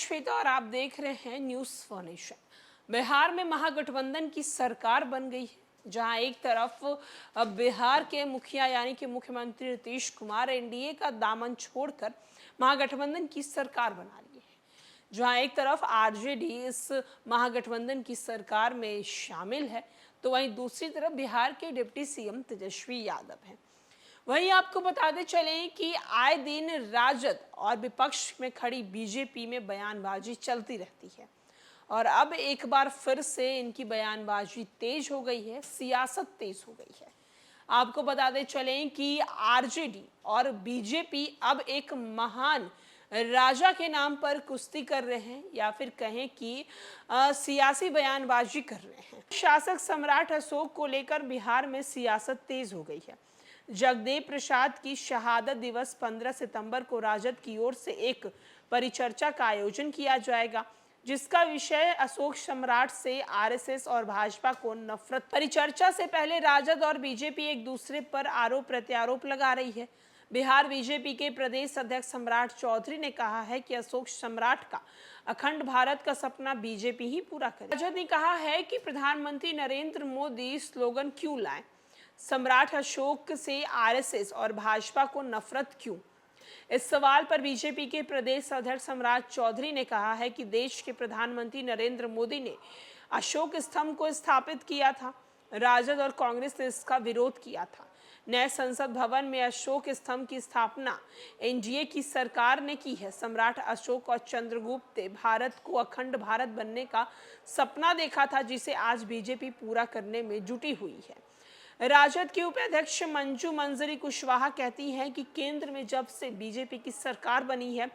श्वेता और आप देख रहे हैं न्यूज़ फॉर नेशन। बिहार में महागठबंधन की सरकार बन गई है, जहां एक तरफ अब बिहार के मुखिया यानी कि मुख्यमंत्री नीतीश कुमार एनडीए का दामन छोड़कर महागठबंधन की सरकार बना ली है, जहां एक तरफ आरजेडी इस महागठबंधन की सरकार में शामिल है, तो वहीं दूसरी तरफ बिहार के डिप्टी सीएम तेजस्वी यादव हैं। वहीं आपको बताते चलें कि आए दिन राजद और विपक्ष में खड़ी बीजेपी में बयानबाजी चलती रहती है और अब एक बार फिर से इनकी बयानबाजी तेज हो गई है, सियासत तेज हो गई है। आपको बताते चलें कि आरजेडी और बीजेपी अब एक महान राजा के नाम पर कुश्ती कर रहे हैं या फिर कहें कि सियासी बयानबाजी कर रहे हैं। शासक सम्राट अशोक को लेकर बिहार में सियासत तेज हो गई है। जगदेव प्रसाद की शहादत दिवस 15 सितंबर को राजद की ओर से एक परिचर्चा का आयोजन किया जाएगा, जिसका विषय अशोक सम्राट से आरएसएस और भाजपा को नफरत। परिचर्चा से पहले राजद और बीजेपी एक दूसरे पर आरोप प्रत्यारोप लगा रही है। बिहार बीजेपी के प्रदेश अध्यक्ष सम्राट चौधरी ने कहा है कि अशोक सम्राट का अखंड भारत का सपना बीजेपी ही पूरा करे। राजद ने कहा है कि प्रधानमंत्री नरेंद्र मोदी स्लोगन क्यों लाए, सम्राट अशोक से आरएसएस और भाजपा को नफरत क्यों। इस सवाल पर बीजेपी के प्रदेश अध्यक्ष सम्राट चौधरी ने कहा है कि देश के प्रधानमंत्री नरेंद्र मोदी ने अशोक स्तंभ को स्थापित किया था, राजद और कांग्रेस ने इसका विरोध किया था। नए संसद भवन में अशोक स्तंभ की स्थापना एनडीए की सरकार ने की है। सम्राट अशोक और चंद्रगुप्त ने भारत को अखंड भारत बनने का सपना देखा था, जिसे आज बीजेपी पूरा करने में जुटी हुई है। राजद की उपाध्यक्ष मंजू मंजरी कुशवाहा कहती हैं कि केंद्र में जब से बीजेपी की सरकार बनी है,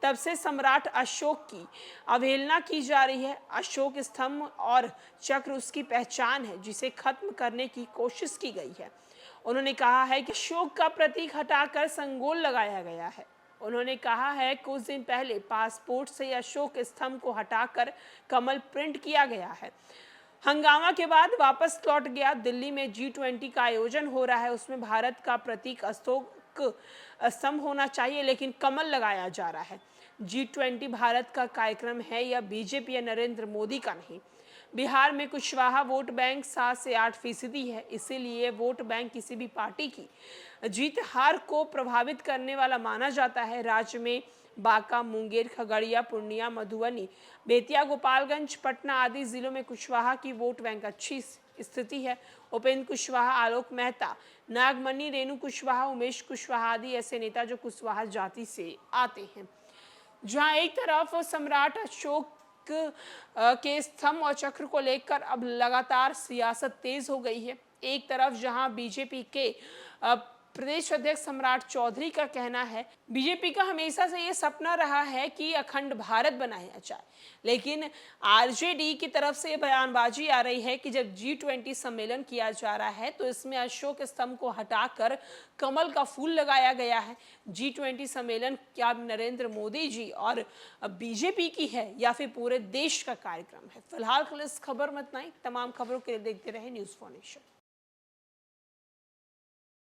तब से सम्राट अशोक की अवहेलना की जा रही है। अशोक स्तंभ और चक्र उसकी पहचान है, जिसे खत्म करने की कोशिश की गई है। उन्होंने कहा है कि अशोक का प्रतीक हटाकर संगोल लगाया गया है। उन्होंने कहा है कुछ दिन पहले पासपोर्ट से अशोक स्तंभ को हटाकर कमल प्रिंट किया गया है। हंगामा के बाद वापस लौट गया। दिल्ली में G20 का आयोजन हो रहा है, उसमें भारत का प्रतीक अशोक स्तंभ होना चाहिए, लेकिन कमल लगाया जा रहा है। G20 भारत का कार्यक्रम है या बीजेपी या नरेंद्र मोदी का नहीं। बिहार में कुशवाहा वोट बैंक 7 से 8% है, इसीलिए वोट बैंक किसी भी पार्टी की जीत हार को प्रभावित करने वाला माना जाता है। राज्य में बांका, मुंगेर, खगड़िया, पूर्णिया, मधुबनी, बेतिया, गोपालगंज, पटना आदि जिलों में कुशवाहा की वोट बैंक अच्छी स्थिति है। उपेंद्र कुशवाहा, आलोक मेहता, नागमणि, रेणु कुशवाहा, उमेश कुशवाहा आदि ऐसे नेता जो कुशवाहा जाति से आते हैं। जहां एक तरफ सम्राट अशोक के स्तंभ और चक्र को लेकर अब लगातार सियासत तेज हो गई है। एक तरफ जहां बीजेपी के प्रदेश अध्यक्ष सम्राट चौधरी का कहना है, बीजेपी का हमेशा से ये सपना रहा है कि अखंड भारत बनाया जाए, लेकिन आरजेडी की तरफ से बयानबाजी आ रही है कि जब G20 सम्मेलन किया जा रहा है तो इसमें अशोक स्तंभ को हटाकर कमल का फूल लगाया गया है। G20 सम्मेलन क्या नरेंद्र मोदी जी और बीजेपी की है या फिर पूरे देश का कार्यक्रम है? फिलहाल इस खबर में इतना ही। तमाम खबरों के लिए देखते रहे न्यूज़ फॉर नेशन।